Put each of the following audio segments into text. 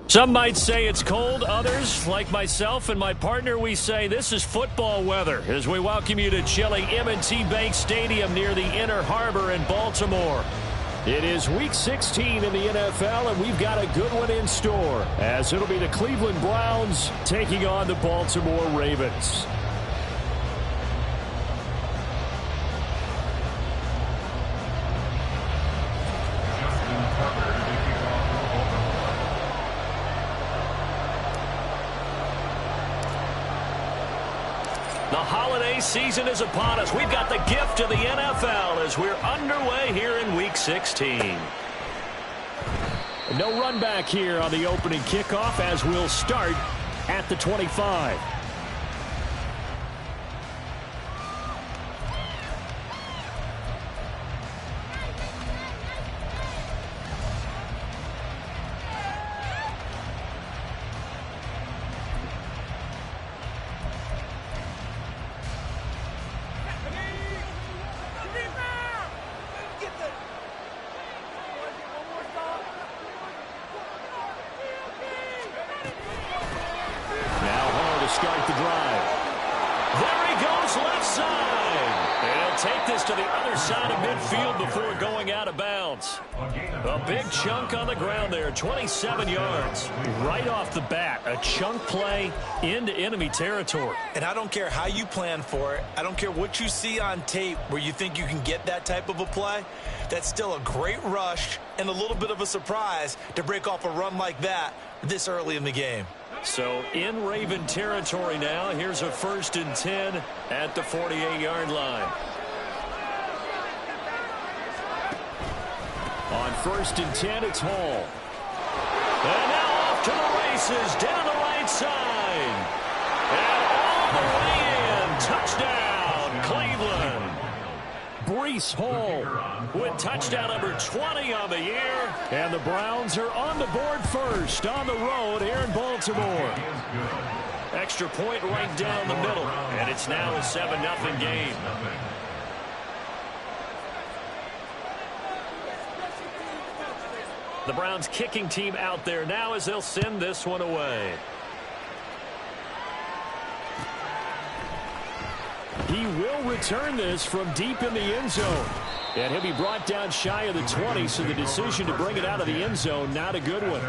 Some might say it's cold. Others, like myself and my partner, we say this is football weather as we welcome you to chilly M&T Bank Stadium near the Inner Harbor in Baltimore. It is Week 16 in the NFL, and we've got a good one in store as it'll be the Cleveland Browns taking on the Baltimore Ravens. The holiday season is upon us. We've got the gift of the NFL as we're underway here in Week 16. No run back here on the opening kickoff as we'll start at the 25. Start the drive. There he goes, left side. And he'll take this to the other side of midfield before going out of bounds. A big chunk on the ground there, 27 yards. Right off the bat, a chunk play into enemy territory. And I don't care how you plan for it. I don't care what you see on tape where you think you can get that type of a play. That's still a great rush and a little bit of a surprise to break off a run like that this early in the game. So in Raven territory now. Here's a 1st and 10 at the 48-yard line. On 1st and 10, it's Hall. And now off to the races down the right side. And all the way in. Touchdown, Cleveland. Breece Hall with touchdown number 20 on the year. And the Browns are on the board first on the road here in Baltimore. Extra point right down the middle. And it's now a 7-0 game. The Browns kicking team out there now as they'll send this one away. He will return this from deep in the end zone. And he'll be brought down shy of the 20, so the decision to bring it out of the end zone, not a good one.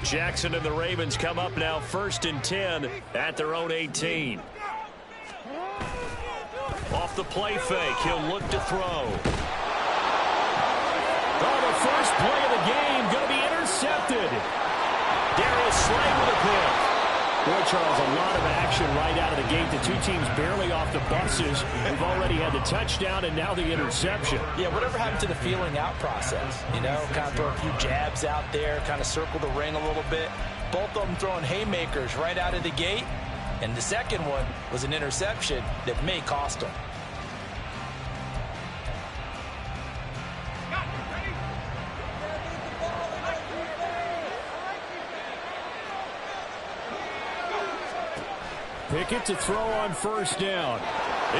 Jackson and the Ravens come up now 1st and 10 at their own 18. Off the play fake, he'll look to throw. Oh, the first play of the game going to be intercepted. Darius Slay with a pick. Boy, Charles, a lot of action right out of the gate. The two teams barely off the buses. We've already had the touchdown and now the interception. Yeah, whatever happened to the feeling out process? You know, kind of throw a few jabs out there, kind of circle the ring a little bit. Both of them throwing haymakers right out of the gate. And the second one was an interception that may cost them. Pickett to throw on 1st down.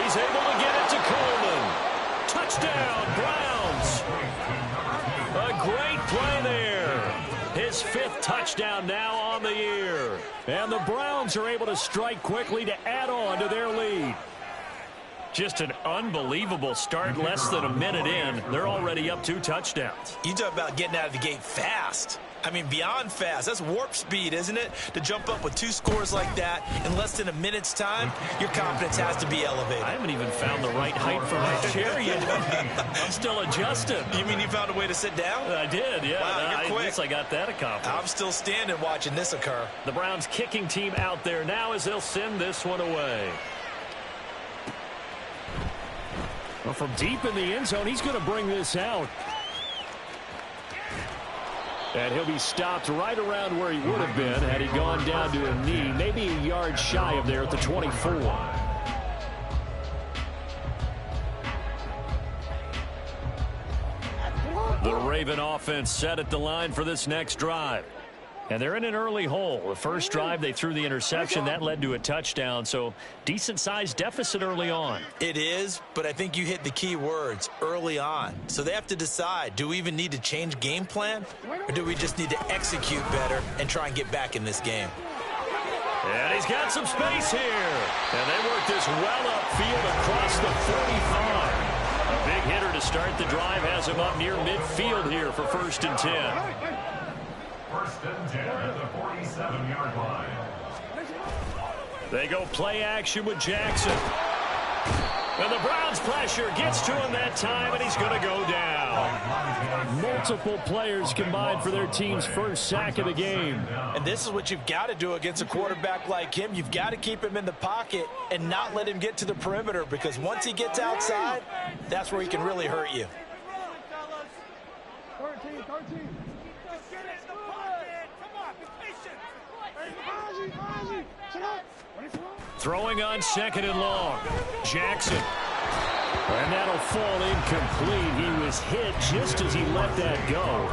He's able to get it to Coleman. Touchdown, Browns. A great play there. His 5th touchdown now on the year. And the Browns are able to strike quickly to add on to their lead. Just an unbelievable start. Less than a minute in, they're already up 2 touchdowns. You talk about getting out of the gate fast. I mean, beyond fast. That's warp speed, isn't it? To jump up with 2 scores like that in less than a minute's time, your confidence has to be elevated. I haven't even found the right height for my chair yet. I'm still adjusting. You mean you found a way to sit down? I did, yeah. Wow, you're quick. I guess I got that accomplished. I'm still standing watching this occur. The Browns kicking team out there now as they'll send this one away. Well, from deep in the end zone, he's going to bring this out. And he'll be stopped right around where he would have been had he gone down to a knee, maybe a yard shy of there at the 24. The Raven offense set at the line for this next drive. And they're in an early hole. The first drive, they threw the interception. That led to a touchdown, so decent-sized deficit early on. It is, but I think you hit the key words, early on. So they have to decide, do we even need to change game plan, or do we just need to execute better and try and get back in this game? And he's got some space here. And they work this well upfield across the 45. A big hitter to start the drive has him up near midfield here for 1st and 10. 1st and 10 at the 47-yard line. They go play action with Jackson. And the Browns' pressure gets to him that time, and he's going to go down. Multiple players combined for their team's first sack of the game. And this is what you've got to do against a quarterback like him. You've got to keep him in the pocket and not let him get to the perimeter, because once he gets outside, that's where he can really hurt you. 13. Throwing on 2nd and long. Jackson. And that'll fall incomplete. He was hit just as he let that go.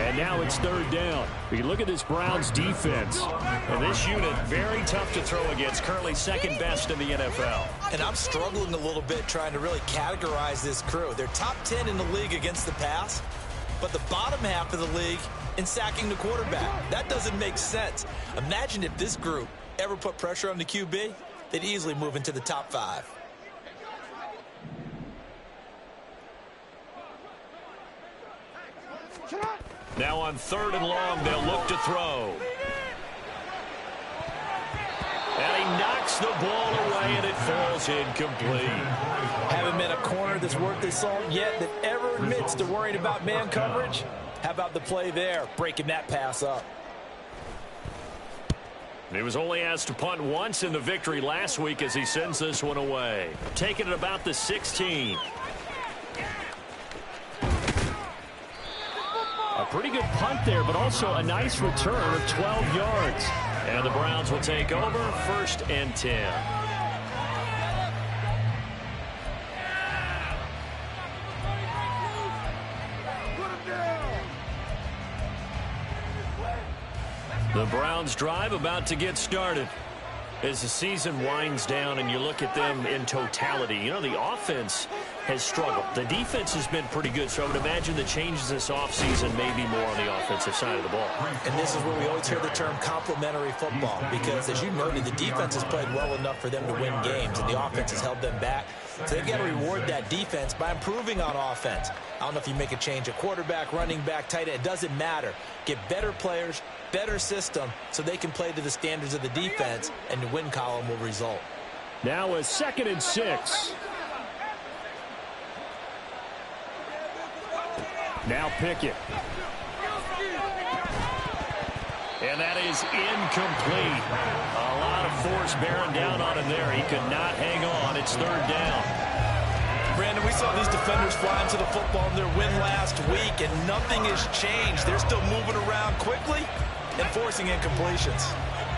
And now it's 3rd down. You look at this Browns defense. And this unit, very tough to throw against. Currently 2nd best in the NFL. And I'm struggling a little bit trying to really categorize this crew. They're top 10 in the league against the pass, but the bottom half of the league in sacking the quarterback. That doesn't make sense. Imagine if this group ever put pressure on the QB, they'd easily move into the top 5. Now on 3rd and long, they'll look to throw. And he knocks the ball away, and it falls incomplete. Haven't met a corner that's worth his salt yet that ever admits to worrying about man coverage. How about the play there, breaking that pass up? He was only asked to punt once in the victory last week as he sends this one away. Taking it about the 16. A pretty good punt there, but also a nice return of 12 yards. And the Browns will take over 1st and 10. The Browns drive about to get started. As the season winds down and you look at them in totality, you know, the offense has struggled. The defense has been pretty good, so I would imagine the changes this offseason may be more on the offensive side of the ball. And this is where we always hear the term complementary football, because as you noted, the defense has played well enough for them to win games, and the offense has held them back. So they've got to reward that defense by improving on offense. I don't know if you make a change at quarterback, running back, tight end. It doesn't matter. Get better players, better system, so they can play to the standards of the defense, and the win column will result. Now a 2nd and 6. Now Pickett. And that is incomplete. A lot of force bearing down on him there. He could not hang on. It's 3rd down. Brandon, we saw these defenders fly into the football in their win last week, and nothing has changed. They're still moving around quickly and forcing incompletions.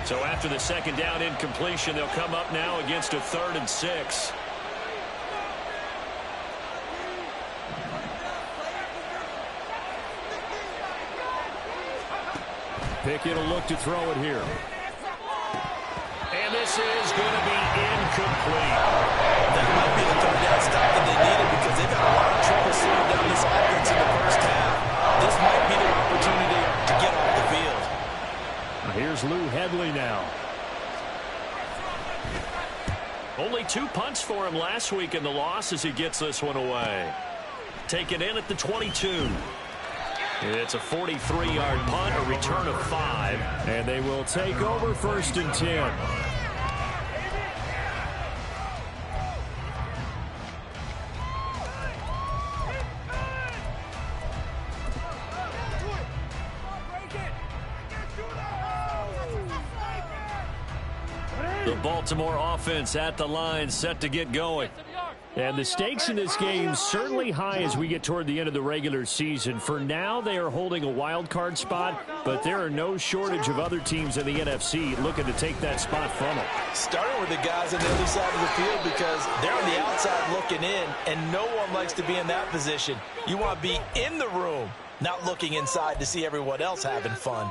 So after the 2nd down incompletion, they'll come up now against a 3rd and 6. Pickett will look to throw it here. And this is going to be incomplete. That might be the 3rd down stop that they needed, because they've had a lot of trouble slowing down this offense in the first half. This might be their opportunity to get off the field. Here's Lou Hedley now. Only 2 punts for him last week in the loss as he gets this one away. Taken in at the 22. It's a 43-yard punt, a return of 5, and they will take over 1st and 10. The Baltimore offense at the line, set to get going. And the stakes in this game certainly high as we get toward the end of the regular season. For now, they are holding a wild card spot, but there are no shortage of other teams in the NFC looking to take that spot from them. Starting with the guys on the other side of the field because they're on the outside looking in, and no one likes to be in that position. You want to be in the room, not looking inside to see everyone else having fun.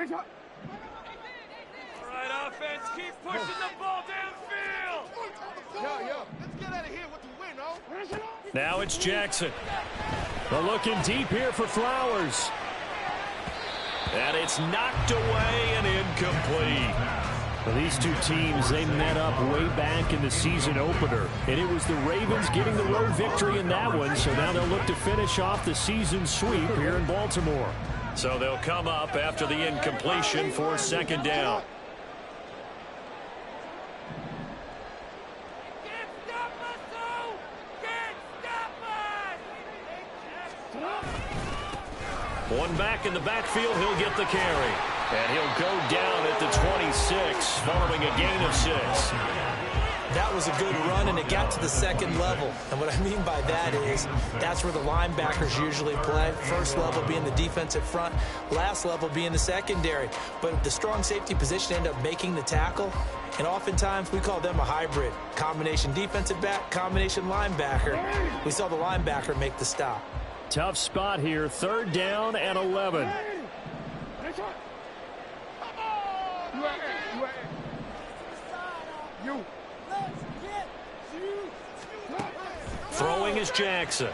All right, offense, keep pushing the ball downfield. Let's get out of here with the win, oh. Now it's Jackson. They're looking deep here for Flowers. And it's knocked away and incomplete. Well, these two teams, they met up way back in the season opener. And it was the Ravens getting the road victory in that one. So now they'll look to finish off the season sweep here in Baltimore. So they'll come up after the incompletion for second down. One back in the backfield, he'll get the carry. And he'll go down at the 26 following a gain of 6. That was a good run, and it got to the second level. And what I mean by that is that's where the linebackers usually play. First level being the defensive front, last level being the secondary. But the strong safety position ended up making the tackle, and oftentimes we call them a hybrid. Combination defensive back, combination linebacker. We saw the linebacker make the stop. Tough spot here, third down and 11. Throwing is Jackson.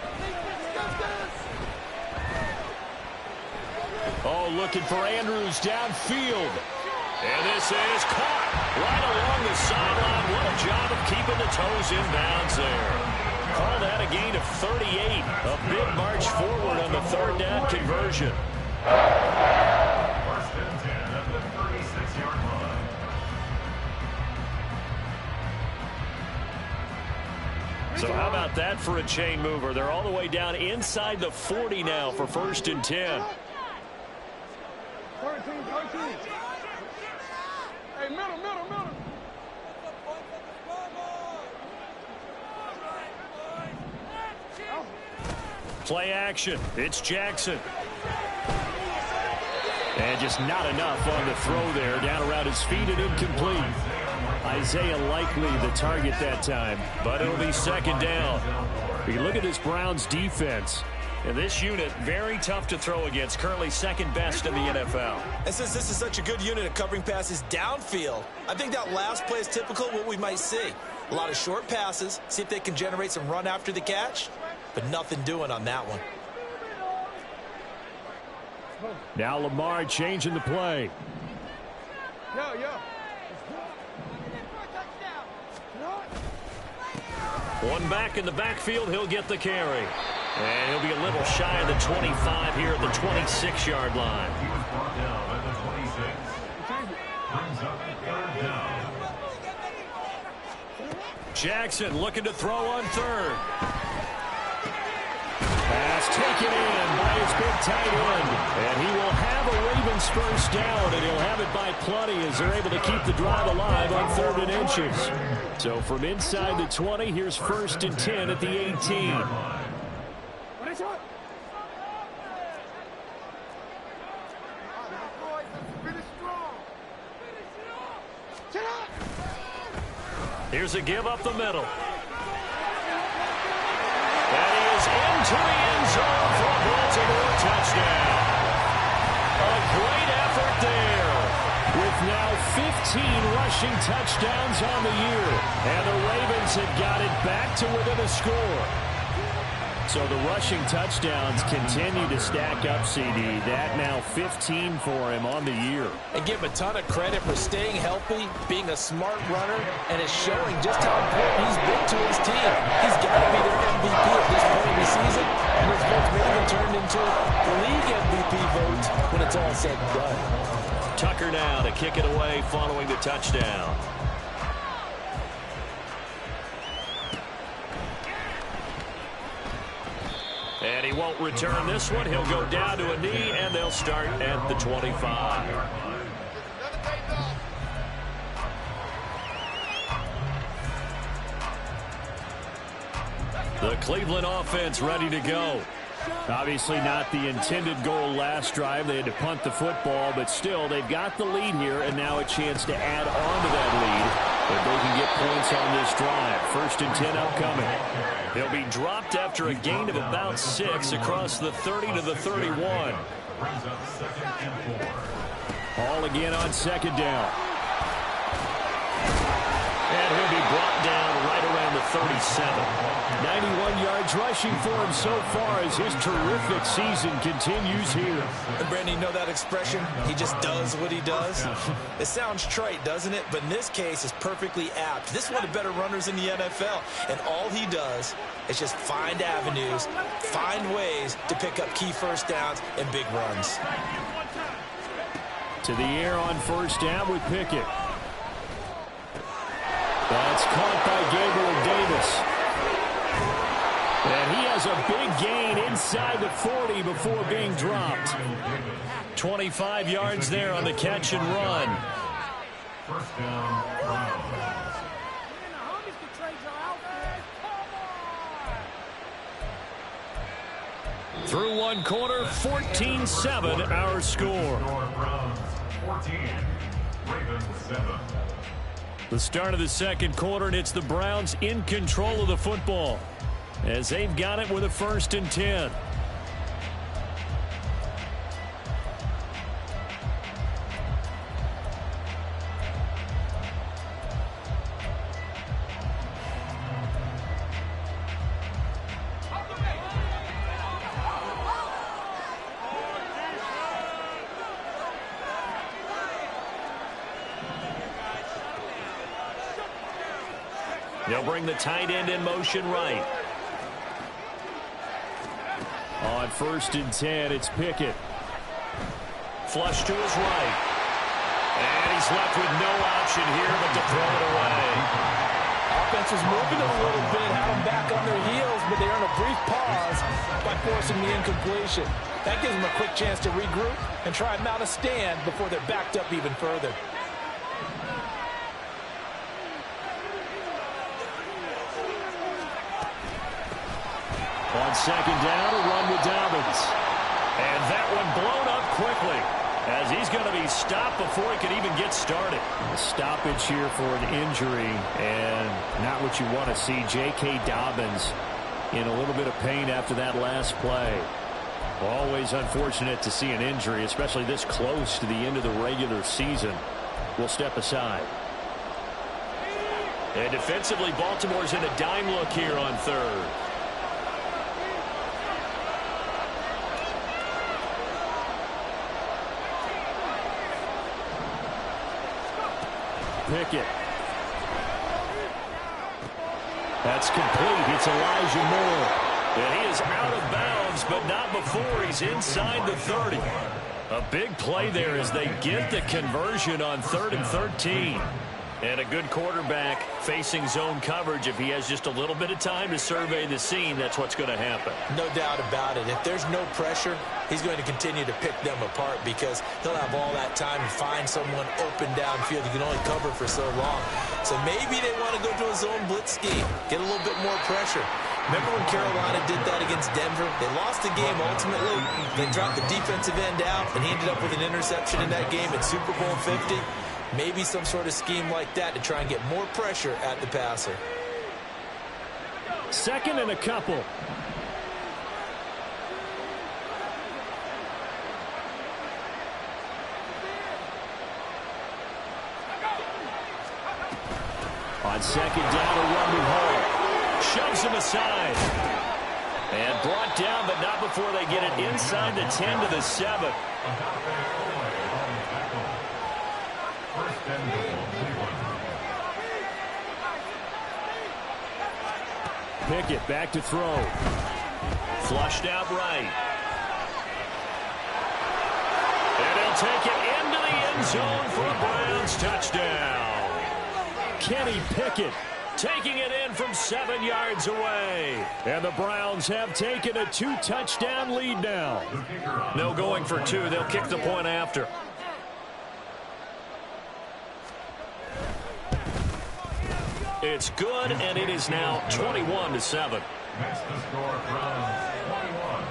Oh, looking for Andrews downfield. And this is caught right along the sideline. What a job of keeping the toes in bounds there. Call that a gain of 38. A big march forward on the third down conversion. First and 10 at the 36-yard line. So how about that for a chain mover? They're all the way down inside the 40 now for first and 10. 13. Hey, middle. Play action. It's Jackson. And just not enough on the throw there. Down around his feet and incomplete. Isaiah likely the target that time, but it'll be second down. You look at this Browns defense. And this unit, very tough to throw against. Currently second best in the NFL. And since this is such a good unit of covering passes downfield, I think that last play is typical of what we might see. A lot of short passes, see if they can generate some run after the catch, but nothing doing on that one. Now Lamar changing the play. One back in the backfield, he'll get the carry. And he'll be a little shy of the 25 here at the 26-yard line. He was brought down at the 26. Brings up third down. Jackson looking to throw on third. Pass taken in by his big tight end. And he will have a Ravens first down, and he'll have it by plenty as they're able to keep the drive alive on 3rd and inches. So from inside the 20, here's first and 10 at the 18. Here's a give up the middle. And he is into the end zone for a Baltimore touchdown. A great effort there. With now 15 rushing touchdowns on the year. And the Ravens have got it back to within a score. So the rushing touchdowns continue to stack up, CD. That now 15 for him on the year. And give him a ton of credit for staying healthy, being a smart runner, and it's showing just how important he's been to his team. He's got to be their MVP at this point in the season, and his votes may even turn into league MVP votes when it's all said and done. Tucker now to kick it away following the touchdown. He won't return this one. He'll go down to a knee, and they'll start at the 25. The Cleveland offense ready to go. Obviously not the intended goal last drive. They had to punt the football, but still they've got the lead here, and now a chance to add on to that lead if they can get points on this drive. 1st and 10 upcoming. He'll be dropped after a gain of about 6 across the 30 to the 31. Hall again on 2nd down. And he'll be brought down right around the 37. 91 yards rushing for him so far as his terrific season continues here. And Brandon, you know that expression? He just does what he does. It sounds trite, doesn't it? But in this case, it's perfectly apt. This is one of the better runners in the NFL. And all he does is just find avenues, find ways to pick up key first downs and big runs. To the air on 1st down with Pickett. That's caught by Gabriel Davis. And he has a big gain inside the 40 before being dropped. 25 yards there on the catch and run. 1st down, Browns. Through 1 quarter, 14-7 our score. Browns 14, Ravens 7. The start of the 2nd quarter, and it's the Browns in control of the football as they've got it with a 1st and 10. They'll bring the tight end in motion right. On 1st and 10, it's Pickett. Flush to his right. And he's left with no option here but to throw it away. Offense was moving a little bit, had them back on their heels, but they earned a brief pause by forcing the incompletion. That gives them a quick chance to regroup and try and mount a stand before they're backed up even further. On 2nd down, a run with Dobbins. And that one blown up quickly as he's going to be stopped before he can even get started. A stoppage here for an injury, and not what you want to see. J.K. Dobbins in a little bit of pain after that last play. Always unfortunate to see an injury, especially this close to the end of the regular season. We'll step aside. And defensively, Baltimore's in a dime look here on 3rd. Pickett. That's complete. It's Elijah Moore. And he is out of bounds, but not before he's inside the 30. A big play there as they get the conversion on 3rd and 13. And a good quarterback facing zone coverage. If he has just a little bit of time to survey the scene, that's what's going to happen. No doubt about it. If there's no pressure, he's going to continue to pick them apart because he'll have all that time to find someone open downfield. He can only cover for so long. So maybe they want to go to a zone blitz scheme, get a little bit more pressure. Remember when Carolina did that against Denver? They lost the game ultimately. They dropped the defensive end out, and he ended up with an interception in that game in Super Bowl 50. Maybe some sort of scheme like that to try and get more pressure at the passer. 2nd and a couple. On 2nd down, a run with Hall. Shoves him aside. And brought down, but not before they get it inside the 10 to the 7. Pickett back to throw. Flushed out right. And he'll take it into the end zone for a Browns touchdown. Kenny Pickett, taking it in from 7 yards away. And the Browns have taken a 2-touchdown lead now. No going for 2. They'll kick the point after. It's good, and it is now 21-7. That's the score. Browns 21,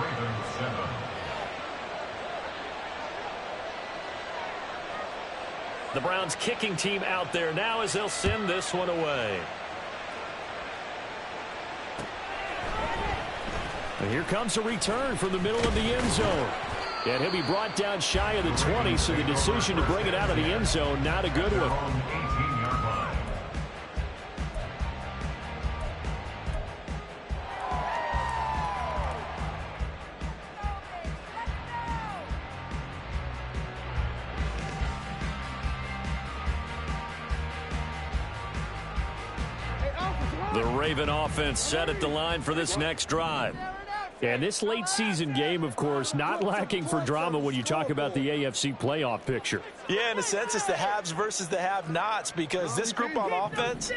Ravens 7. The Browns kicking team out there now as they'll send this one away. And here comes a return from the middle of the end zone. And he'll be brought down shy of the 20, so the decision to bring it out of the end zone, not a good one. 18-yard line. The Raven offense set at the line for this next drive. And this late season game, of course, not lacking for drama when you talk about the AFC playoff picture. Yeah, in a sense, it's the haves versus the have-nots, because this group on offense,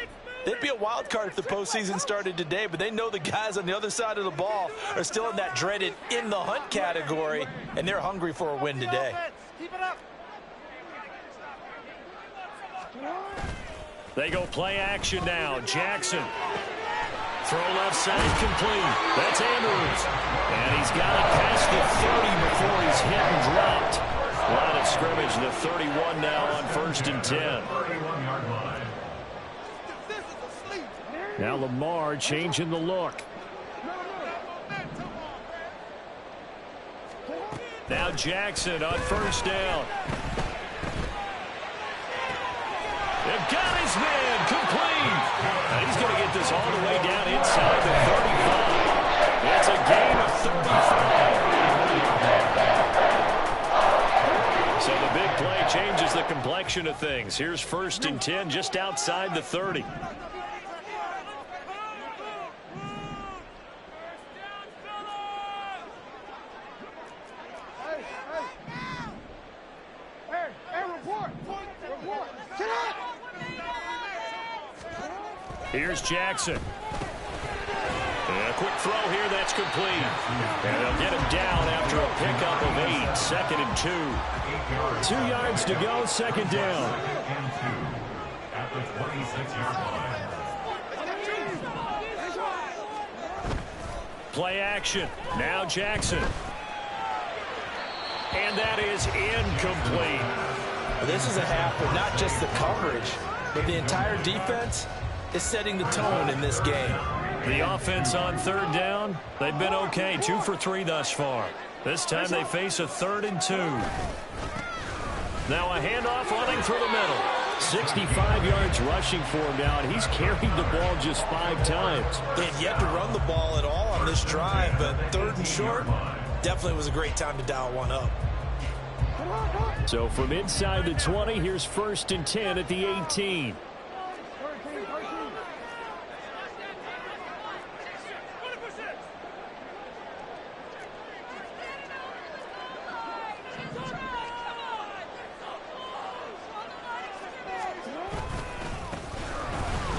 they'd be a wild card if the postseason started today, but they know the guys on the other side of the ball are still in that dreaded in the hunt category, and they're hungry for a win today. Keep it up. They go play action now. Jackson. Throw left side complete. That's Andrews. And he's got it past the 30 before he's hit and dropped. Line of scrimmage, the 31 now on 1st and 10. 31-yard line. Now Lamar changing the look. Now Jackson on 1st down. They've got his man complete. And he's going to get this all the way down inside the 35. It's a gain of 35. So the big play changes the complexion of things. Here's 1st and 10 just outside the 30. Here's Jackson. And a quick throw here, that's complete. And they'll get him down after a pickup of 8. 2nd and 2. 2 yards to go, 2nd down. And 2 at the 26-yard line. Play action. Now Jackson. And that is incomplete. This is a half with not just the coverage, but the entire defense is setting the tone in this game. The offense on 3rd down, they've been okay. 2 for 3 thus far. This time they face a 3rd and 2. Now a handoff running through the middle. 65 yards rushing for him now, and he's carried the ball just 5 times. They had yet to run the ball at all on this drive, but 3rd and short definitely was a great time to dial one up. So from inside the 20, here's 1st and 10 at the 18.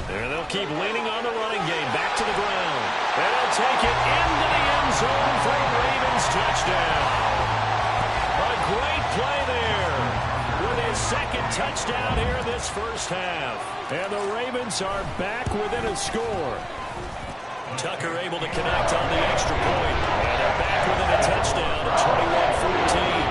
And they'll keep leaning on the running game. Back to the ground. And they'll take it into the end zone for a Ravens touchdown. A great play there with his 2nd touchdown here in this 1st half. And the Ravens are back within a score. Tucker able to connect on the extra point. And they're back within a touchdown at 21-14.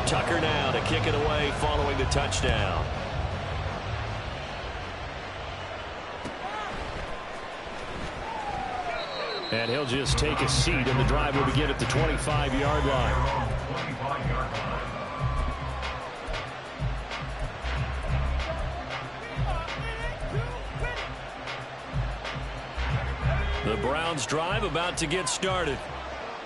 Tucker now to kick it away following the touchdown. And he'll just take a seat, and the drive will begin at the 25-yard line. 25-yard line. The Browns drive about to get started.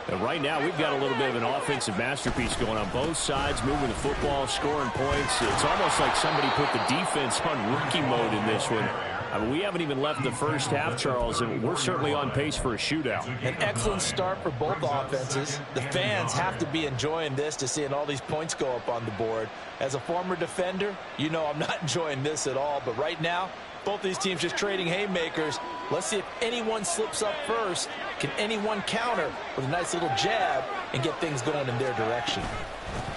And right now, we've got a little bit of an offensive masterpiece going on both sides, moving the football, scoring points. It's almost like somebody put the defense on rookie mode in this one. I mean, we haven't even left the first half, Charles, and we're certainly on pace for a shootout. An excellent start for both offenses. The fans have to be enjoying this to seeing all these points go up on the board. As a former defender, you know I'm not enjoying this at all. But right now, both these teams just trading haymakers. Let's see if anyone slips up first. Can anyone counter with a nice little jab and get things going in their direction?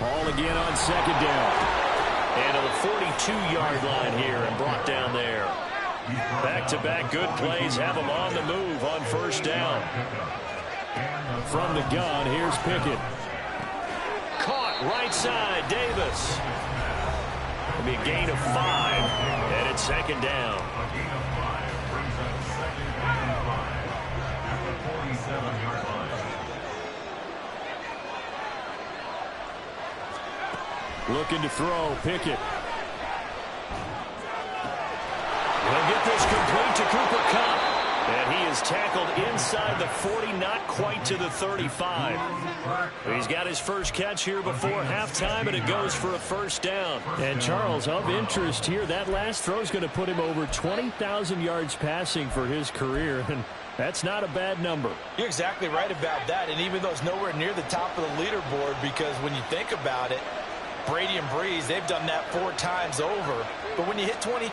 Ball again on second down. And to the 42-yard line here and brought down there. Back-to-back good plays have them on the move on first down. From the gun, here's Pickett. Caught right side, Davis. It'll be a gain of 5, and it's second down. Looking to throw, Pickett. He'll get this complete to Cooper Kupp. And he is tackled inside the 40, not quite to the 35. He's got his first catch here before halftime, and it goes for a first down. And, Charles, of interest here, that last throw is going to put him over 20,000 yards passing for his career, and that's not a bad number. You're exactly right about that, and even though it's nowhere near the top of the leaderboard, because when you think about it, Brady and Breeze, they've done that 4 times over. But when you hit 20,000,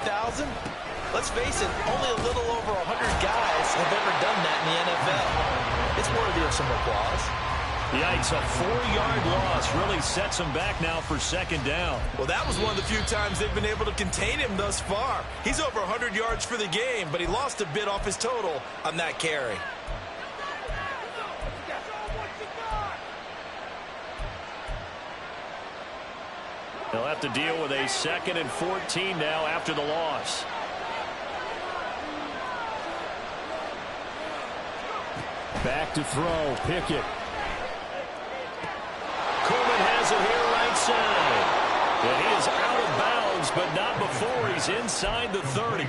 let's face it, only a little over 100 guys have ever done that in the NFL. It's worthy of some applause. Yikes, a 4-yard loss really sets him back now for second down. Well, that was one of the few times they've been able to contain him thus far. He's over 100 yards for the game, but he lost a bit off his total on that carry. He'll have to deal with a 2nd and 14 now after the loss. Back to throw, Pickett. Coleman has it here right side. And he is out of bounds, but not before he's inside the 30.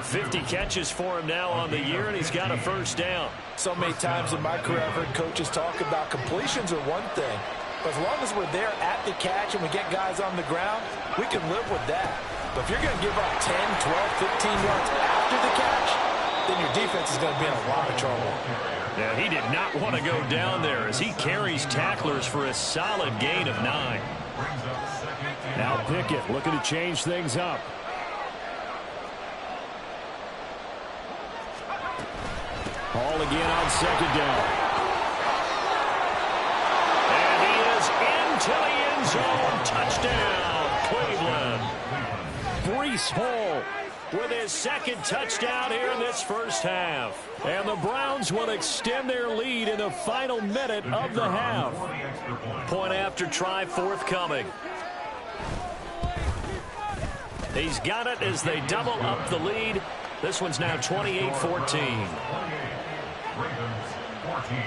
50 catches for him now on the year, and he's got a first down. So many times in my career I've heard coaches talk about completions are one thing. But as long as we're there at the catch and we get guys on the ground, we can live with that. But if you're going to give up 10, 12, 15 yards after the catch, then your defense is going to be in a lot of trouble. Yeah, he did not want to go down there as he carries tacklers for a solid gain of 9. Now Pickett looking to change things up. Ball again on second down. To the end zone, touchdown, Cleveland. Breece Hall with his second touchdown here in this first half. And the Browns will extend their lead in the final minute of the half. Point after try forthcoming. He's got it as they double up the lead. This one's now 28-14. Ravens 14.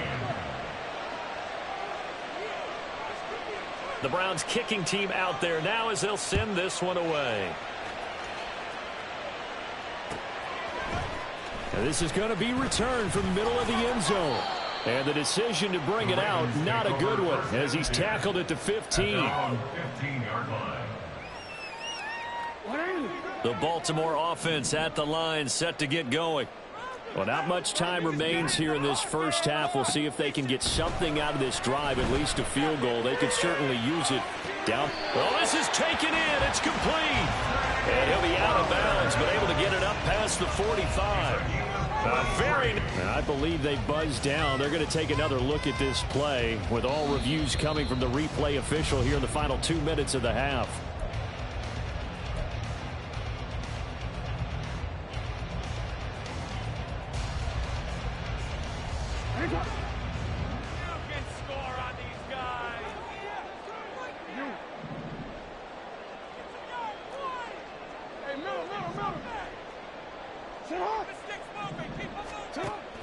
The Browns kicking team out there now as they'll send this one away. And this is going to be returned from the middle of the end zone. And the decision to bring it out, not a good one, as he's tackled at the 15. The Baltimore offense at the line, set to get going. Well, not much time remains here in this first half. We'll see if they can get something out of this drive, at least a field goal. They could certainly use it. Down. Well, this is taken in. It's complete. And he'll be out of bounds, but able to get it up past the 45. And I believe they buzzed down. They're going to take another look at this play with all reviews coming from the replay official here in the final 2 minutes of the half.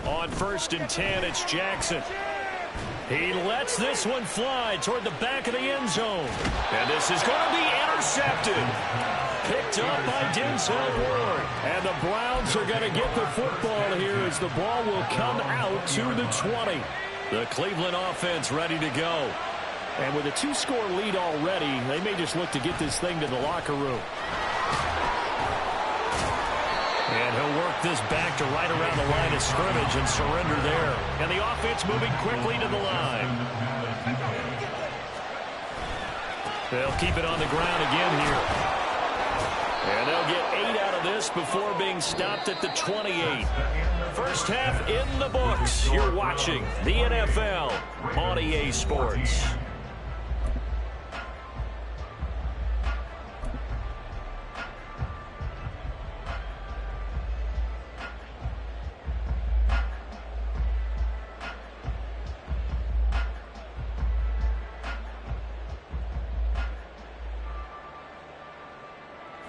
On 1st and 10, it's Jackson. He lets this one fly toward the back of the end zone. And this is going to be intercepted. Picked up by Denzel Ward. And the Browns are going to get the football here as the ball will come out to the 20. The Cleveland offense ready to go. And with a 2-score lead already, they may just look to get this thing to the locker room. And he'll work this back to right around the line of scrimmage and surrender there. And the offense moving quickly to the line. They'll keep it on the ground again here. And they'll get 8 out of this before being stopped at the 28. First half in the books. You're watching the NFL on EA Sports.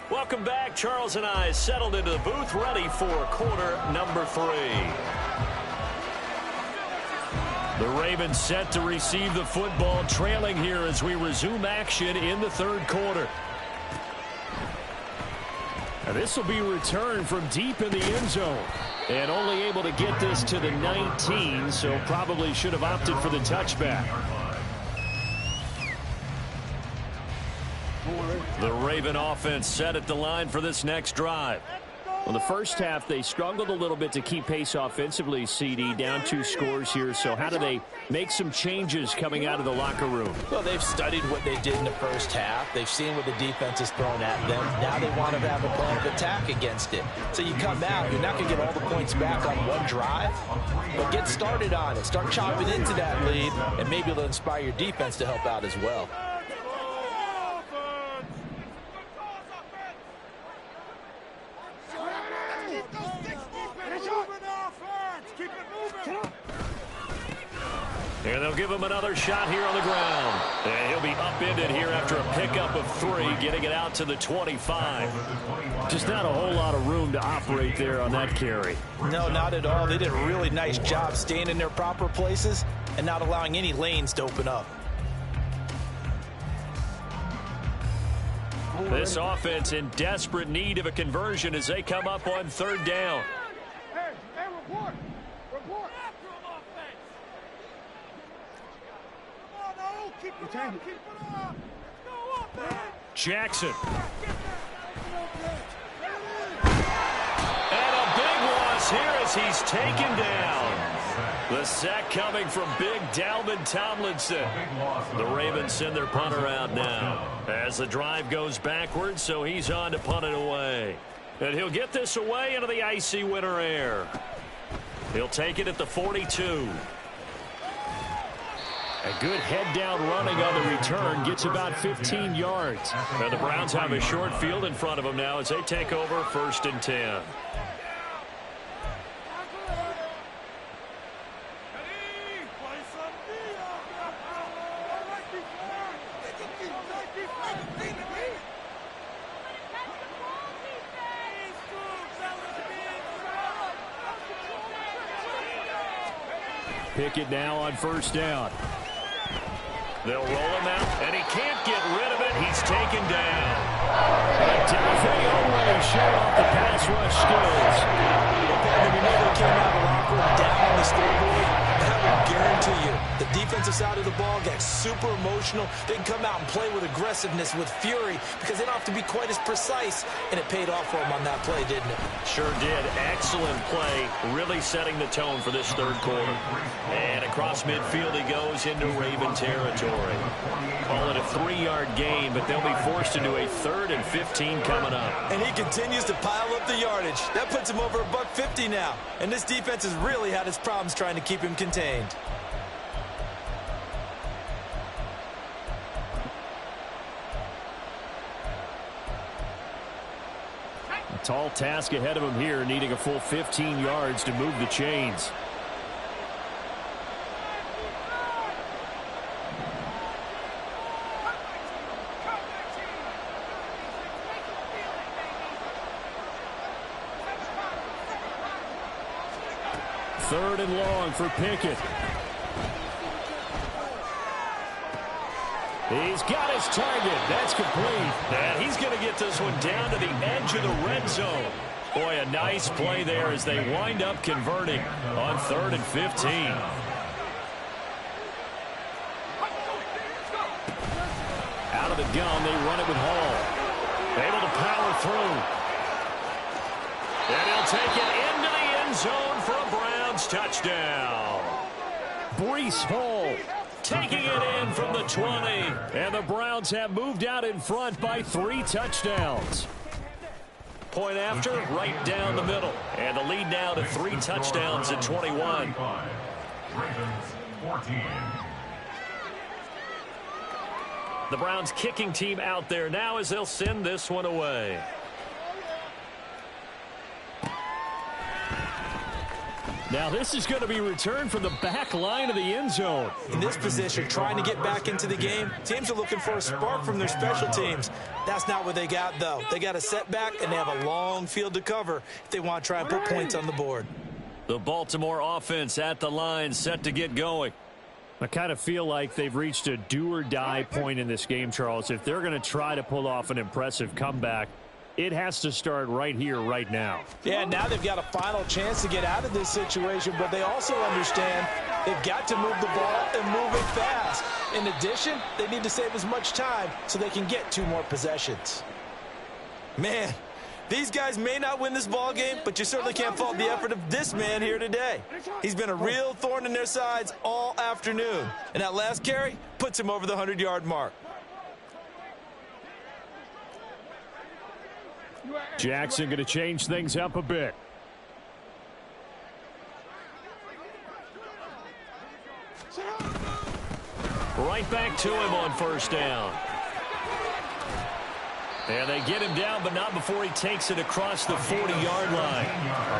Welcome back. Charles and I settled into the booth, ready for quarter number 3. The Ravens set to receive the football, trailing here as we resume action in the third quarter. And this will be returned from deep in the end zone. And only able to get this to the 19, so probably should have opted for the touchback. The Raven offense set at the line for this next drive. Well, the first half, they struggled a little bit to keep pace offensively, CD, down 2 scores here. So how do they make some changes coming out of the locker room? Well, they've studied what they did in the first half. They've seen what the defense is throwing at them. Now they want to have a plan of attack against it. So you come out, you're not going to get all the points back on one drive, but get started on it. Start chopping into that lead, and maybe it'll inspire your defense to help out as well. And they'll give him another shot here on the ground. And he'll be upended here after a pickup of 3, getting it out to the 25. Just not a whole lot of room to operate there on that carry. No, not at all. They did a really nice job staying in their proper places and not allowing any lanes to open up. This offense in desperate need of a conversion as they come up on third down. Hey, report. Keep it up. Go up, man. Jackson. And a big loss here as he's taken down. The sack coming from big Dalvin Tomlinson. The Ravens send their punter out now as the drive goes backwards, so he's on to punt it away. And he'll get this away into the icy winter air. He'll take it at the 42. A good head-down running on the return gets about 15 yards. And the Browns have a short field in front of them now as they take over 1st and 10. Pickett now on 1st down. They'll roll him out, and he can't get rid of it. He's taken down. D'Onofrio really showed off the pass rush skills. We know they came out of the locker room down on the scoreboard. That will guarantee you the defensive side of the ball gets super emotional. They can come out and play with aggressiveness, with fury, because they don't have to be quite as precise. And it paid off for them on that play, didn't it? Sure did. Excellent play, really setting the tone for this third quarter. And across midfield he goes into Raven territory. Call it a 3-yard gain, but they'll be forced into a 3rd and 15 coming up. And he continues to pile up the yardage. That puts him over $150 now. And this defense has really had its problems trying to keep him contained. A tall task ahead of him here, needing a full 15 yards to move the chains. Third and long for Pickett. He's got his target. That's complete. And he's going to get this one down to the edge of the red zone. Boy, a nice play there as they wind up converting on 3rd and 15. Out of the gun, they run it with Hall. Able to power through. And he'll take it into the end zone for a Browns touchdown. Breece Hall Taking it in from the 20. And the Browns have moved out in front by 3 touchdowns. Point after, right down the middle. And the lead now to 3 touchdowns at 21. Ravens 14. The Browns kicking team out there now as they'll send this one away. Now this is going to be returned from the back line of the end zone. In this position, trying to get back into the game, teams are looking for a spark from their special teams. That's not what they got, though. They got a setback, and they have a long field to cover if they want to try and put points on the board. The Baltimore offense at the line, set to get going. I kind of feel like they've reached a do-or-die point in this game, Charles. If they're going to try to pull off an impressive comeback, it has to start right here, right now. Yeah, now they've got a final chance to get out of this situation, but they also understand they've got to move the ball and move it fast. In addition, they need to save as much time so they can get 2 more possessions. Man, these guys may not win this ball game, but you certainly can't fault the effort of this man here today. He's been a real thorn in their sides all afternoon, and that last carry puts him over the 100-yard mark. Jackson going to change things up a bit. Right back to him on first down. And they get him down, but not before he takes it across the 40-yard line.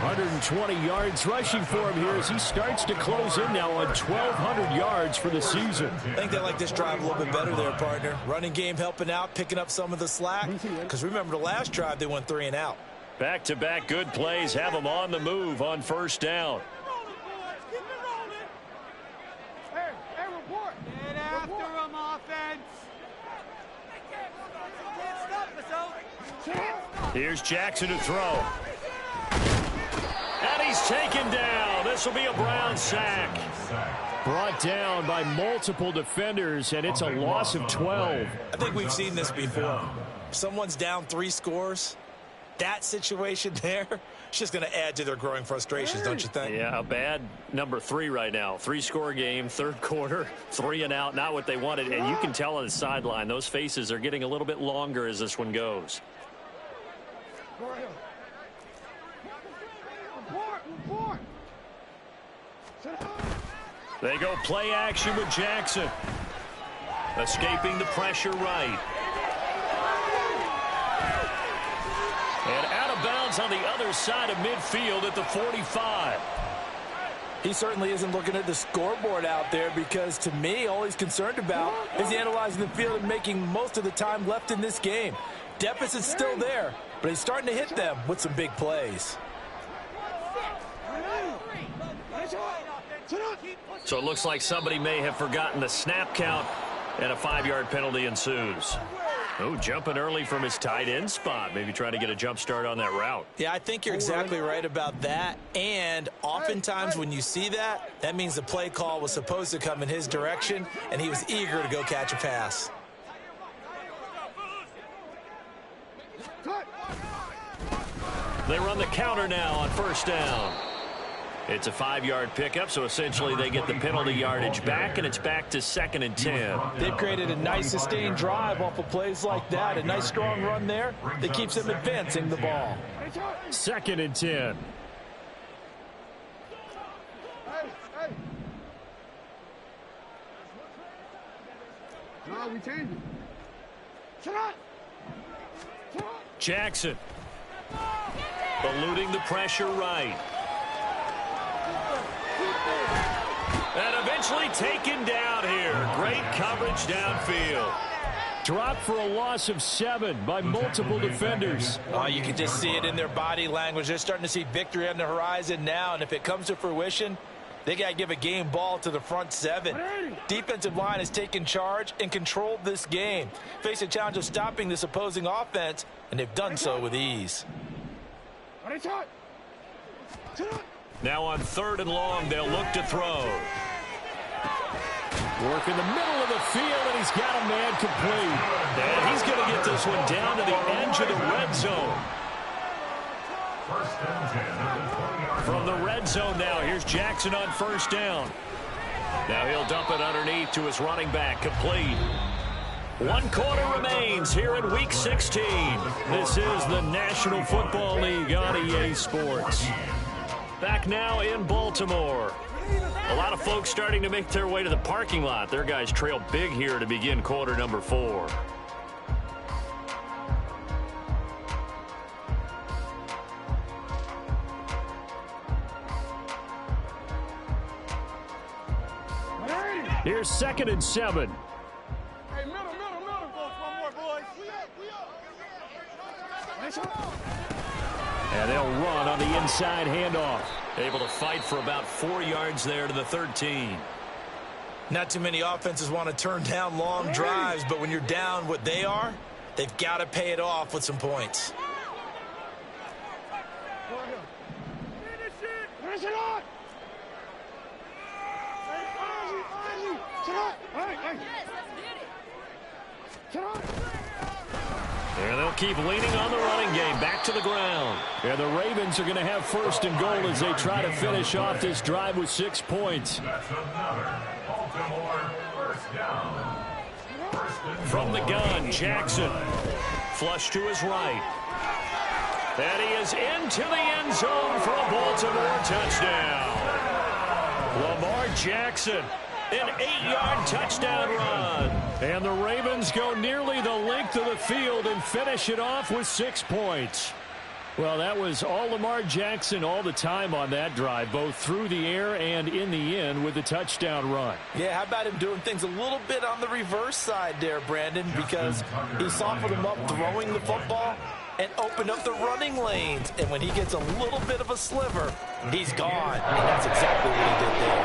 120 yards rushing for him here as he starts to close in now on 1,200 yards for the season. I think they like this drive a little bit better there, partner. Running game helping out, picking up some of the slack. Because remember, the last drive, they went 3 and out. Back-to-back good plays have them on the move on first down. Hey, report. Get after him, offense. Here's Jackson to throw. And he's taken down. This will be a Brown sack. Brought down by multiple defenders, and it's a loss of 12. I think we've seen this before. Someone's down 3 scores. That situation there, it's just going to add to their growing frustrations, don't you think? Yeah, a bad number 3 right now. 3-score game, third quarter, 3 and out, not what they wanted. And you can tell on the sideline, those faces are getting a little bit longer as this one goes. Report. They go play action with Jackson. Escaping the pressure right. And out of bounds on the other side of midfield at the 45. He certainly isn't looking at the scoreboard out there because, to me, all he's concerned about is analyzing the field and making most of the time left in this game. Deficit's still there, but he's starting to hit them with some big plays. So it looks like somebody may have forgotten the snap count, and a 5-yard penalty ensues. Oh, jumping early from his tight end spot. Maybe trying to get a jump start on that route. Yeah, I think you're exactly right about that. And oftentimes when you see that, that means the play call was supposed to come in his direction, and he was eager to go catch a pass. They run the counter now on first down. It's a 5-yard pickup, so essentially they get the penalty yardage back, and it's back to 2nd and 10. They've created a nice sustained drive off of plays like that. A nice strong run there that keeps them advancing the ball. 2nd and 10. No, we changed it. Jackson. Eluding the pressure right. And eventually taken down here. Great coverage downfield. Dropped for a loss of 7 by multiple defenders. Oh, you can just see it in their body language. They're starting to see victory on the horizon now, and if it comes to fruition, they got to give a game ball to the front 7. Defensive line has taken charge and controlled this game. Face a challenge of stopping this opposing offense, and they've done so with ease. Now on 3rd and long, they'll look to throw. Work in the middle of the field, and he's got a man complete. And he's going to get this one down to the edge of the red zone. First and 10 at the 20-yard From the red zone now, here's Jackson on first down. Now he'll dump it underneath to his running back, complete. 1 quarter remains here in Week 16. This is the National Football League on EA Sports. Back now in Baltimore. A lot of folks starting to make their way to the parking lot. Their guys trail big here to begin quarter number 4. Here's 2nd and 7. Hey, middle. Go one more, boys. And they'll run on the inside handoff. Able to fight for about 4 yards there to the 13. Not too many offenses want to turn down long drives, but when you're down what they are, they've got to pay it off with some points. Finish it on! And they'll keep leaning on the running game. Back to the ground. And the Ravens are going to have 1st and goal as they try to finish off this drive with 6 points. That's another Baltimore first down. From the gun, Jackson. Flush to his right. And he is into the end zone for a Baltimore touchdown. Lamar Jackson. An 8-yard touchdown run. And the Ravens go nearly the length of the field and finish it off with 6 points. Well, that was all Lamar Jackson all the time on that drive, both through the air and in the end with the touchdown run. Yeah, how about him doing things a little bit on the reverse side there, Brandon, because he softened him up throwing the football and opened up the running lanes. And when he gets a little bit of a sliver, he's gone. And that's exactly what he did there.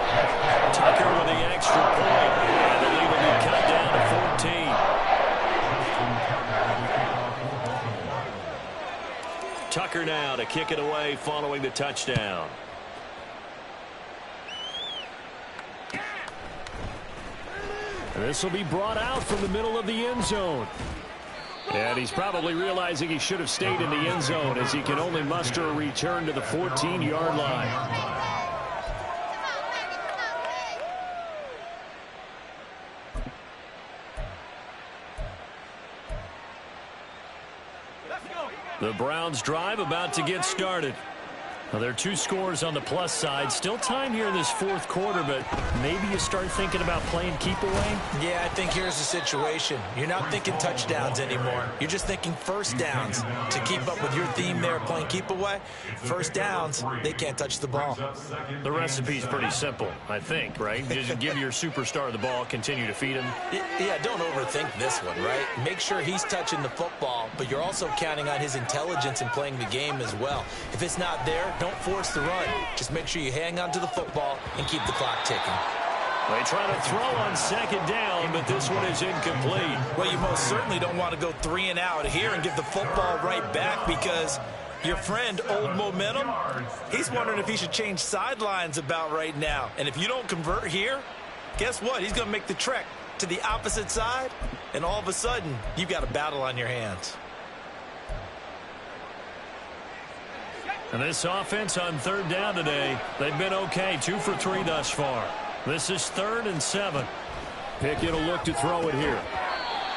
Tucker with the extra point. And the lead will be cut down to 14. Tucker now to kick it away following the touchdown. And this will be brought out from the middle of the end zone. And he's probably realizing he should have stayed in the end zone as he can only muster a return to the 14-yard line. The Browns drive about to get started. Well, there are 2 scores on the plus side. Still time here in this 4th quarter, but maybe you start thinking about playing keep away? Yeah, I think here's the situation. You're not thinking touchdowns anymore. You're just thinking first downs. To keep up with your theme there, playing keep away, first downs, they can't touch the ball. The recipe's pretty simple, I think, right? Just give your superstar the ball, continue to feed him. Yeah, don't overthink this one, right? Make sure he's touching the football, but you're also counting on his intelligence in playing the game as well. If it's not there, don't force the run. Just make sure you hang on to the football and keep the clock ticking. They try to throw on 2nd down, but this one is incomplete. Well, you most certainly don't want to go 3 and out here and give the football right back because your friend, Old Momentum, he's wondering if he should change sidelines about right now. And if you don't convert here, guess what? He's going to make the trek to the opposite side, and all of a sudden, you've got a battle on your hands. And this offense on 3rd down today, they've been okay. 2 for 3 thus far. This is 3rd and 7. Pickett will look to throw it here.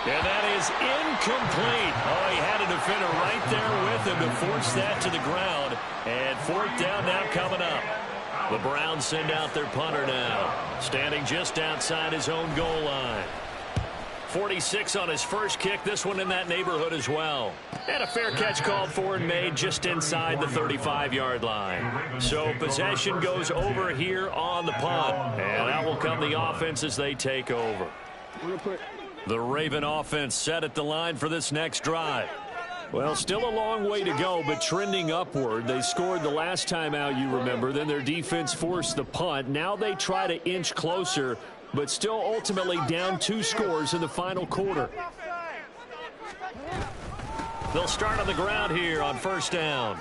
And that is incomplete. Oh, he had a defender right there with him to force that to the ground. And 4th down now coming up. The Browns send out their punter now, standing just outside his own goal line. 46 on his first kick, this one in that neighborhood as well. And a fair catch called for and made just inside the 35-yard line. So possession goes over here on the punt. And out will come the offense as they take over. The Raven offense set at the line for this next drive. Well, still a long way to go, but trending upward. They scored the last time out, you remember. Then their defense forced the punt. Now they try to inch closer, but still ultimately down 2 scores in the final quarter. They'll start on the ground here on 1st down.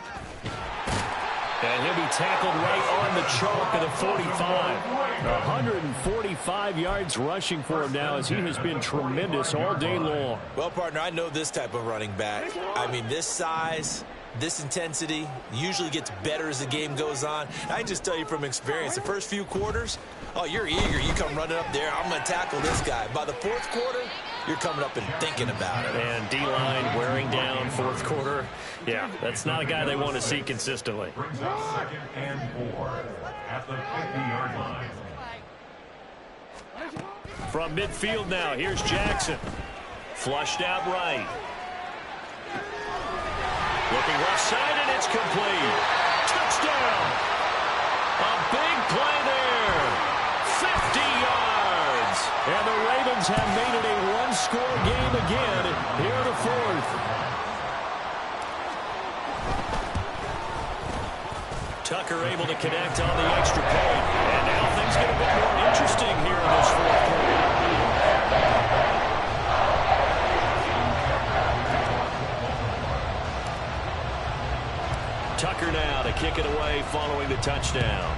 And he'll be tackled right on the chalk at the 45. 145 yards rushing for him now as he has been tremendous all day long. Well, partner, I know this type of running back. I mean, this size, this intensity usually gets better as the game goes on. I can just tell you from experience, the first few quarters, oh, you're eager. You come running up there, I'm going to tackle this guy. By the fourth quarter, you're coming up and thinking about it. And D-line wearing down fourth quarter. Yeah, that's not a guy they want to see consistently. Brings up 2nd and 4 at the 50-yard line. From midfield now, here's Jackson. Flushed out right. Looking left side, and it's complete. Touchdown. A big play there. 50 yards. And the Ravens have made it a one-score game again here in the fourth. Tucker able to connect on the extra point. And now things get a bit more interesting here in this fourth quarter. Tucker now to kick it away following the touchdown.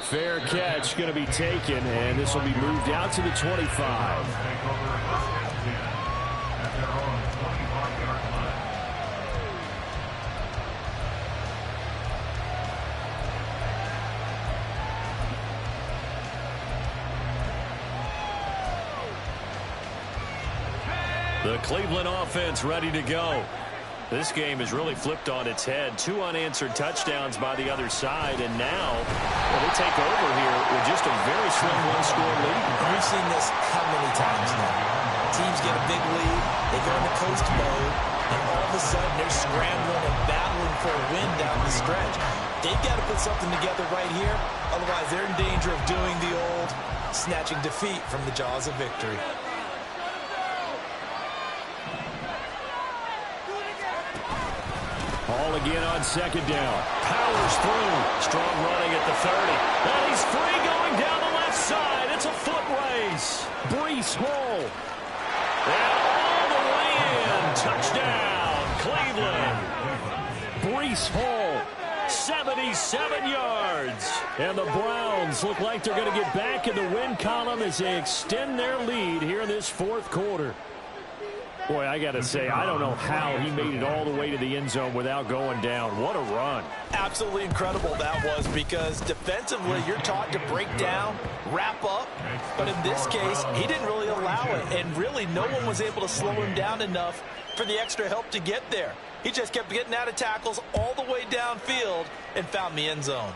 Fair catch going to be taken, and this will be moved out to the 25. The Cleveland offense ready to go. This game has really flipped on its head. 2 unanswered touchdowns by the other side, and now they take over here with just a very slim one-score lead. We've seen this how many times now? Teams get a big lead, they go into coast mode, and all of a sudden they're scrambling and battling for a win down the stretch. They've got to put something together right here, otherwise they're in danger of doing the old snatching defeat from the jaws of victory. All again on 2nd down. Powers through. Strong running at the 30. And he's free going down the left side. It's a foot race. Breece Hall. And all the way in. Touchdown, Cleveland. Breece Hall, 77 yards. And the Browns look like they're going to get back in the win column as they extend their lead here in this fourth quarter. Boy, I got to say, I don't know how he made it all the way to the end zone without going down. What a run. Absolutely incredible that was, because defensively you're taught to break down, wrap up, but in this case he didn't really allow it, and really no one was able to slow him down enough for the extra help to get there. He just kept getting out of tackles all the way downfield and found the end zone.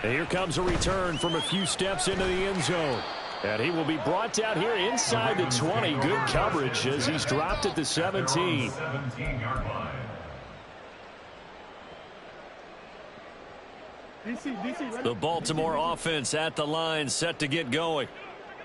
And here comes a return from a few steps into the end zone. And he will be brought down here inside the 20. Good coverage as he's dropped at the 17. 17-yard line. The Baltimore offense at the line, set to get going.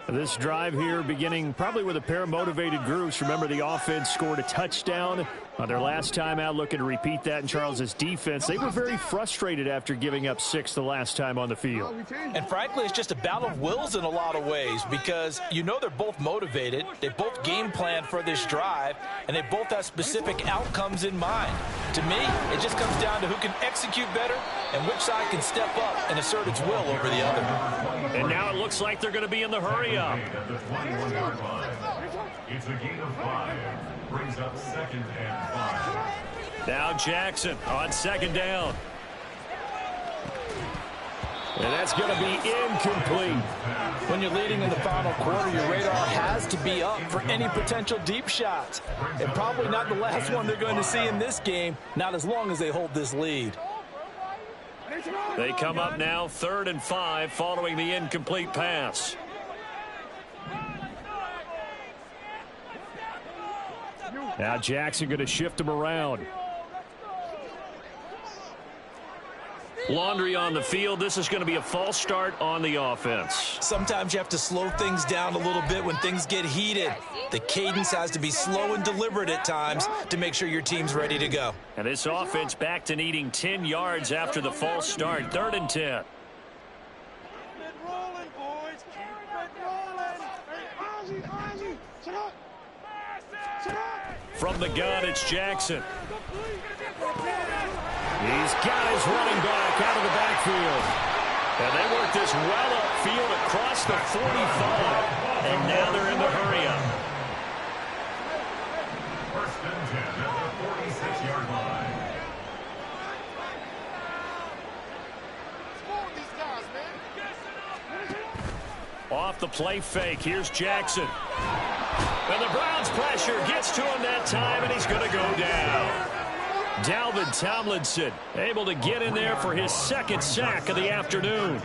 This drive here beginning probably with a pair of motivated groups. Remember, the offense scored a touchdown on their last time out, looking to repeat that in Charles's defense. They were very frustrated after giving up 6 the last time on the field. And frankly, it's just a battle of wills in a lot of ways, because you know they're both motivated, they both game plan for this drive, and they both have specific outcomes in mind. To me, it just comes down to who can execute better and which side can step up and assert its will over the other. And now it looks like they're going to be in the hurry up. At the 21-yard line. It's a gain of 5. Brings up 2nd and 5. Now Jackson on 2nd down. And that's going to be incomplete. When you're leading in the final quarter, your radar has to be up for any potential deep shots. And probably not the last one they're going to see in this game, not as long as they hold this lead. They come up now 3rd and 5 following the incomplete pass. Now Jackson going to shift him around. Laundry on the field. This is going to be a false start on the offense. Sometimes you have to slow things down a little bit when things get heated. The cadence has to be slow and deliberate at times to make sure your team's ready to go. And this offense back to needing 10 yards after the false start. 3rd and 10. From the gun, it's Jackson. He's got his running back out of the backfield. And they work this well upfield across the 45. And now they're in the hurry-up. Off the play fake, here's Jackson. And the Browns' pressure gets to him that time, and he's going to go down. Dalvin Tomlinson able to get in there for his second sack of the afternoon.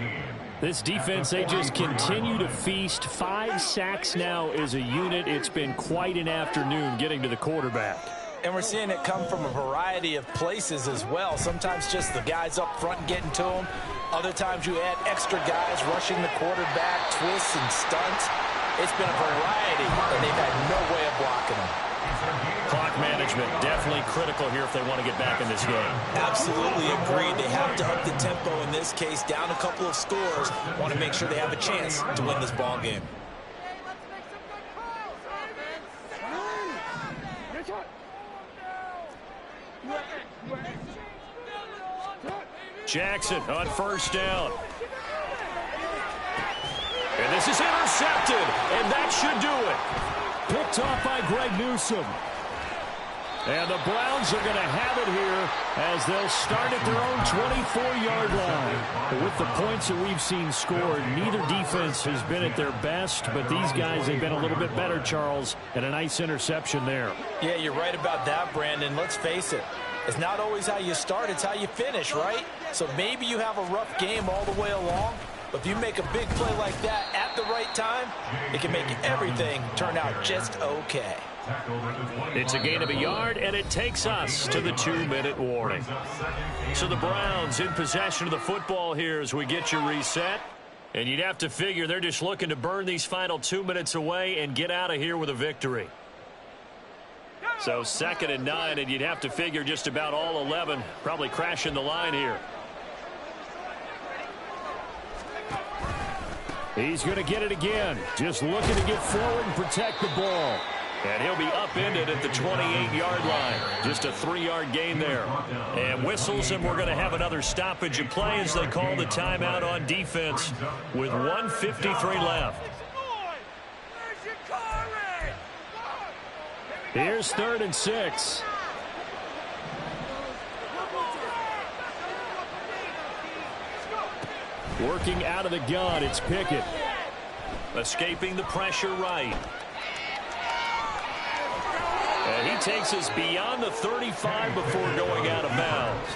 This defense, they just continue to feast. 5 sacks now as a unit. It's been quite an afternoon getting to the quarterback. And we're seeing it come from a variety of places as well. Sometimes just the guys up front getting to him. Other times you add extra guys rushing the quarterback, twists and stunts. It's been a variety, and they've had no way of blocking them. Clock management definitely critical here if they want to get back in this game. Absolutely agreed. They have to up the tempo in this case, down a couple of scores. Want to make sure they have a chance to win this ball game. Jackson on first down. And this is intercepted, and that should do it. Picked off by Greg Newsome. And the Browns are going to have it here as they'll start at their own 24-yard line. But with the points that we've seen scored, neither defense has been at their best, but these guys have been a little bit better, Charles, and a nice interception there. Yeah, you're right about that, Brandon. Let's face it. It's not always how you start, it's how you finish, right? So maybe you have a rough game all the way along, but if you make a big play like that at the right time, it can make everything turn out just okay. It's a gain of a yard, and it takes us to the 2-minute warning. So the Browns in possession of the football here as we get you reset. And you'd have to figure they're just looking to burn these final 2 minutes away and get out of here with a victory. So 2nd and 9, and you'd have to figure just about all 11 probably crashing the line here. He's going to get it again. Just looking to get forward and protect the ball. And he'll be upended at the 28-yard line. Just a 3-yard gain there. And whistles, and we're going to have another stoppage of play as they call the timeout on defense with 1:53 left. Here's 3rd and 6. Working out of the gun, it's Pickett. Escaping the pressure right. And he takes us beyond the 35 before going out of bounds.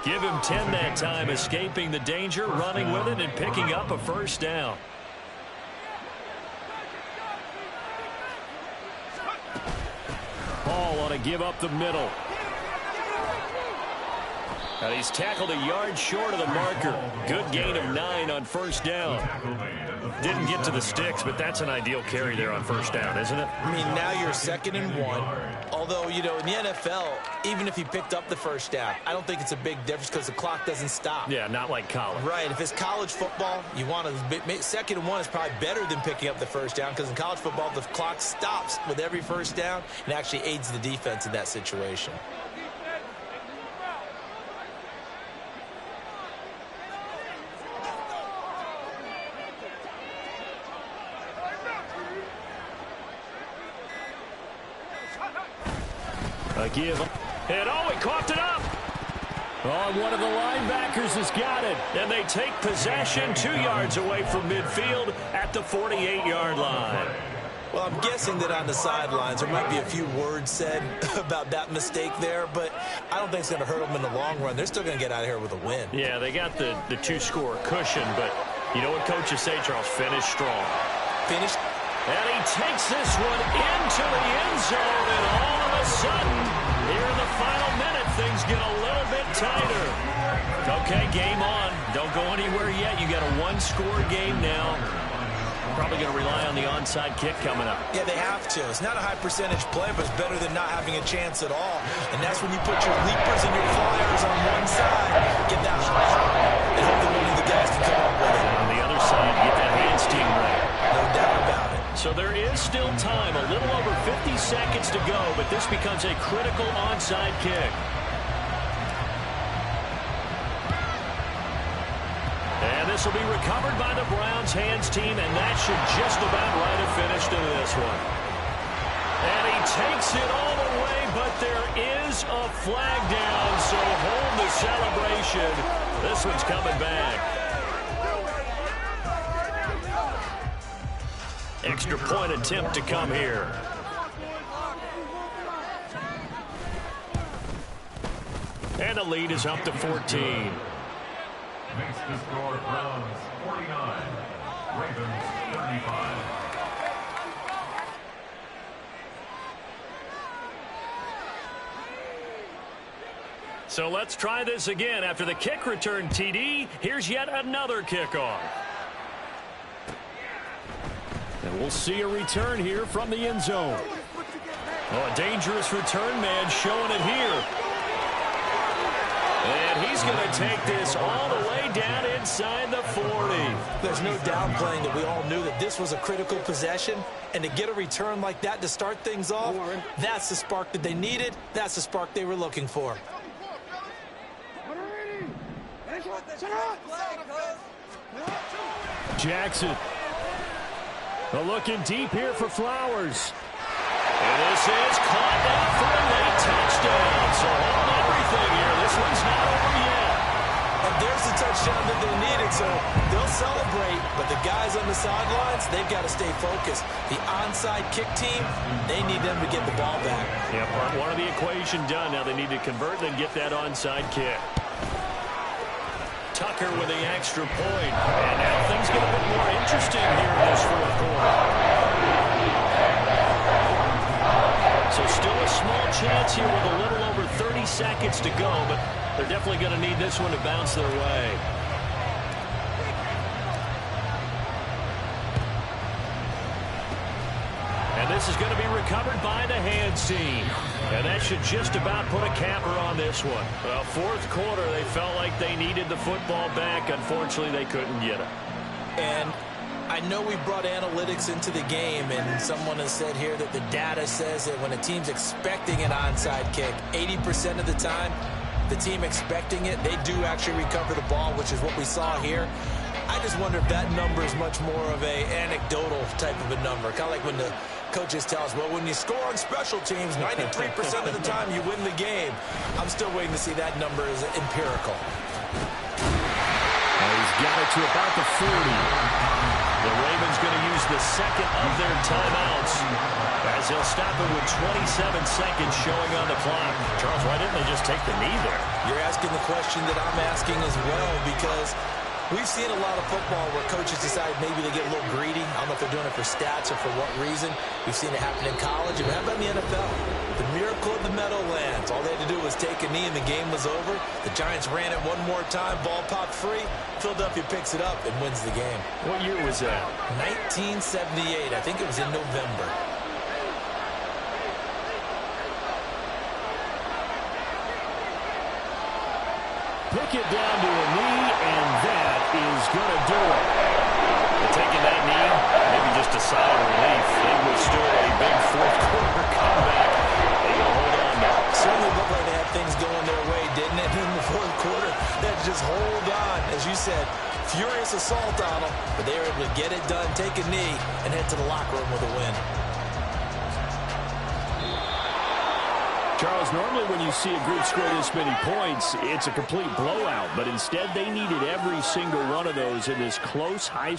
Give him 10 that time, escaping the danger, running with it, and picking up a first down. Paul on a give up the middle. And he's tackled a yard short of the marker. Good gain of 9 on first down. Didn't get to the sticks, but that's an ideal carry there on first down, isn't it? I mean, now you're 2nd and 1. Although, you know, in the NFL, even if he picked up the first down, I don't think it's a big difference because the clock doesn't stop. Yeah, not like college. Right. If it's college football, you want to 2nd and 1 is probably better than picking up the first down because in college football, the clock stops with every first down and actually aids the defense in that situation. A give. And oh, he coughed it up. Oh, one of the linebackers has got it. And they take possession 2 yards away from midfield at the 48-yard line. Well, I'm guessing that on the sidelines there might be a few words said about that mistake there, but I don't think it's going to hurt them in the long run. They're still going to get out of here with a win. Yeah, they got the 2-score cushion, but you know what coaches say, Charles? Finish strong. Finish. And he takes this one into the end zone, and all of a sudden, here in the final minute, things get a little bit tighter. Okay, game on. Don't go anywhere yet. You got a 1-score game now. Probably going to rely on the onside kick coming up. Yeah, they have to. It's not a high percentage play, but it's better than not having a chance at all. And that's when you put your leapers and your flyers on one side, get that high, and hope that one of the guys can come up with it. On the other side, get that hands team right. No doubt about it. So there is still time, a little over 50 seconds to go, but this becomes a critical onside kick. And this will be recovered by the Browns hands team, and that should just about write a finish to this one. And he takes it all the way, but there is a flag down, so hold the celebration. This one's coming back. extra point attempt to come here. And the lead is up to 14. Makes the score Browns 49, Ravens 35. So let's try this again. After the kick return TD, here's yet another kickoff. And we'll see a return here from the end zone. Oh, a dangerous return man showing it here. And he's going to take this all the way down inside the 40. There's no downplaying that we all knew that this was a critical possession. And to get a return like that to start things off, that's the spark that they needed. That's the spark they were looking for. Jackson. Looking deep here for Flowers. And this is caught down for a late touchdown. So hold everything here. This one's not over yet. And there's the touchdown that they needed, so they'll celebrate. But the guys on the sidelines, they've got to stay focused. The onside kick team, they need them to get the ball back. Yeah, part one of the equation done. Now they need to convert and get that onside kick. Tucker with the extra point. And now things get a bit more interesting here in this fourth quarter. So still a small chance here with a little over 30 seconds to go, but they're definitely going to need this one to bounce their way. And this is going to be recovered by the hands team. And that should just about put a capper on this one. Well, fourth quarter, they felt like they needed the football back. Unfortunately, they couldn't get it. And I know we brought analytics into the game, and someone has said here that the data says that when a team's expecting an onside kick, 80% of the time, the team expecting it, they do actually recover the ball, which is what we saw here. I just wonder if that number is much more of a anecdotal type of a number. Kind of like when the coaches tell us, well, when you score on special teams, 93% of the time you win the game. I'm still waiting to see that number is empirical. He's got it to about the 40. The Ravens going to use the second of their timeouts as they'll stop it with 27 seconds showing on the clock. Charles, why didn't they just take the knee there? You're asking the question that I'm asking as well, because we've seen a lot of football where coaches decide maybe they get a little greedy. I don't know if they're doing it for stats or for what reason. We've seen it happen in college. And how about in the NFL? The miracle of the Meadowlands. All they had to do was take a knee and the game was over. The Giants ran it one more time. Ball popped free. Philadelphia picks it up and wins the game. What year was that? 1978. I think it was in November. Pick it down to a knee, and that is going to do it. But taking that knee, maybe just a sigh of relief. They withstood a big fourth quarter comeback. They will hold on now. Certainly looked like they had things going their way, didn't it? In the fourth quarter, they had to just hold on. As you said, furious assault on them, but they were able to get it done, take a knee, and head to the locker room with a win. Charles, normally when you see a group score this many points, it's a complete blowout. But instead, they needed every single one of those in this close, high-scoring